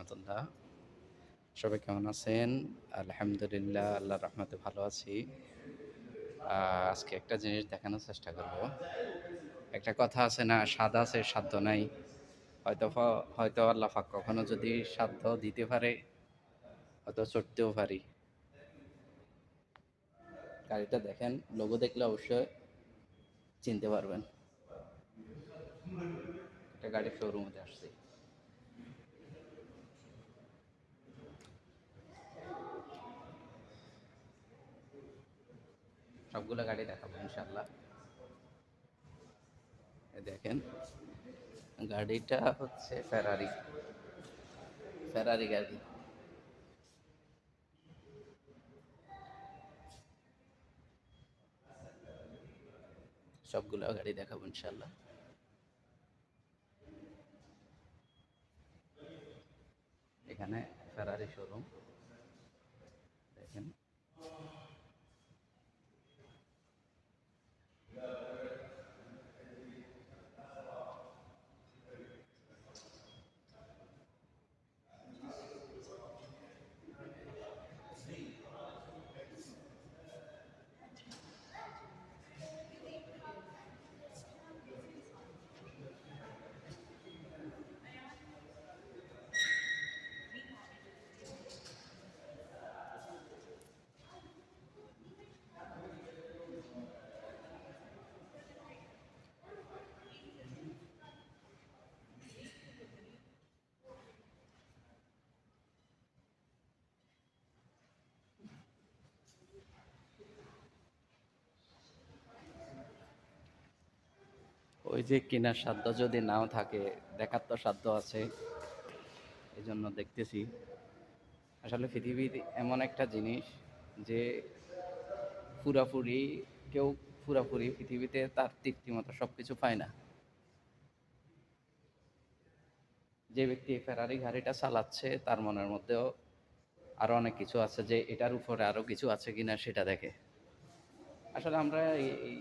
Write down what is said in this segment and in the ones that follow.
রহমতুল্লাহ। সবাই কেমন আছেন? আলহামদুলিল্লাহ, আল্লাহর রহমতে ভালো আছি। আজকে একটা জিনিস দেখানোর চেষ্টা করব। একটা কথা আছে না, স্বাদ আছে সাধ্য নাই। হয়তো আল্লাহ পাক কখনো যদি সাধ্য দিতে পারে, হয়তো চড়তেও পারি। গাড়িটা দেখেন, লোগো দেখলে অবশ্যই চিনতে পারবেন। একটা গাড়ির শোরুমে আসছি। সবগুলো গাড়ি দেখাবো ইনশাল্লাহ। দেখেন, গাড়িটা হচ্ছে ফেরারি ফেরারি গাড়ি। সবগুলো গাড়ি দেখাবো ইনশাল্লাহ। এখানে ফেরারি শোরুম দেখেন। ওই যে কেনার সাধ্য যদি নাও থাকে, দেখার তো সাধ্য আছে, এই জন্য দেখতেছি। আসলে পৃথিবীর এমন একটা জিনিস যে পুরাপুরি কেউ পুরাপুরি পৃথিবীতে তার তৃপ্তি মতো সব কিছু পায় না। যে ব্যক্তি ফেরারি গাড়িটা চালাচ্ছে তার মনের মধ্যেও আরো অনেক কিছু আছে, যে এটার উপরে আরো কিছু আছে কিনা সেটা দেখে। আসলে আমরা এই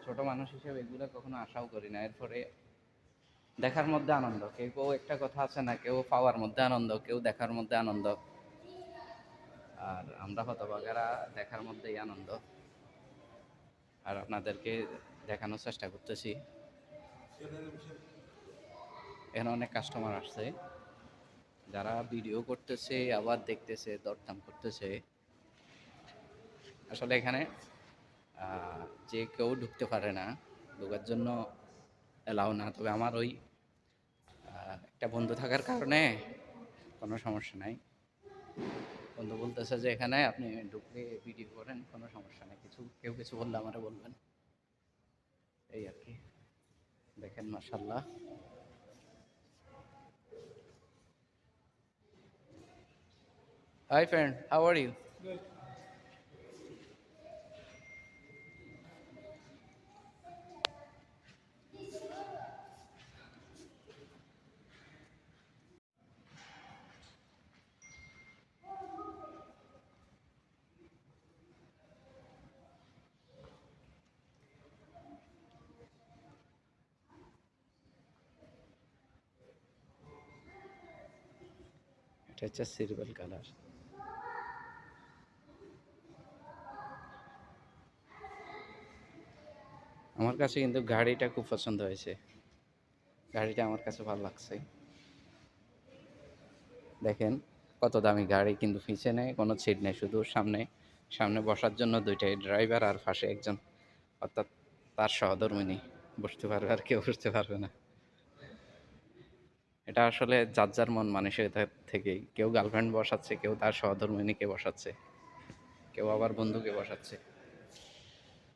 ছোট মানুষ হিসেবে এগুলো কখনো আশাও করি না। এরপরে দেখার মধ্যে আনন্দ, কেউ কেউ একটা কথা আছে না, কেউ পাওয়ার মধ্যে আনন্দ, কেউ দেখার মধ্যে আনন্দ। আর আমরা হতভাগারা দেখার মধ্যেই আনন্দ। আর আপনাদেরকে দেখানোর চেষ্টা করতেছি। এখানে অনেক কাস্টমার আসছে, যারা ভিডিও করতেছে আবার দেখতেছে, দরদাম করতেছে। আসলে এখানে যে কেউ ঢুকতে পারে না, ঢোকার জন্য এলাও না। তবে আমার ওই একটা বন্ধু থাকার কারণে কোনো সমস্যা নাই। বন্ধু বলতেছে যে এখানে আপনি ঢুকলে ভিডিও করেন, কোনো সমস্যা নেই, কেউ কিছু বললে আমারে বলবেন, এই আর কি। দেখেন মাশাআল্লাহ। Hi friend, how are you? এটা হচ্ছে সিলভার কালার। আমার কাছে কিন্তু গাড়িটা খুব পছন্দ হয়েছে, গাড়িটা আমার কাছে ভালো লাগছে। দেখেন কত দামি গাড়ি, কিন্তু পিছনে কোনো সিট নেই, শুধু সামনে সামনে বসার জন্য দুইটাই, ড্রাইভার আর পাশে একজন, অর্থাৎ তার সহধর্মিণী বসতে পারবে, আর কেউ বসতে পারবে না। এটা আসলে যার যার মন মানসিকতা থেকেই, কেউ গার্লফ্রেন্ড বসাচ্ছে, কেউ তার সহধর্মিণীকে বসাচ্ছে, কেউ আবার বন্ধুকে বসাচ্ছে।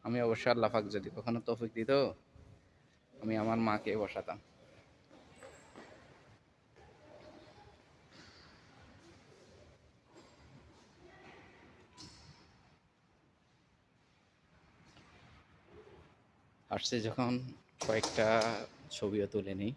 আমি অবশ্য আল্লাহ পাক যদি কখনো তৌফিক দিত, আমি আমার মাকে বসাতাম। আসছে যখন কয়েকটা ছবিও তুলে নিই।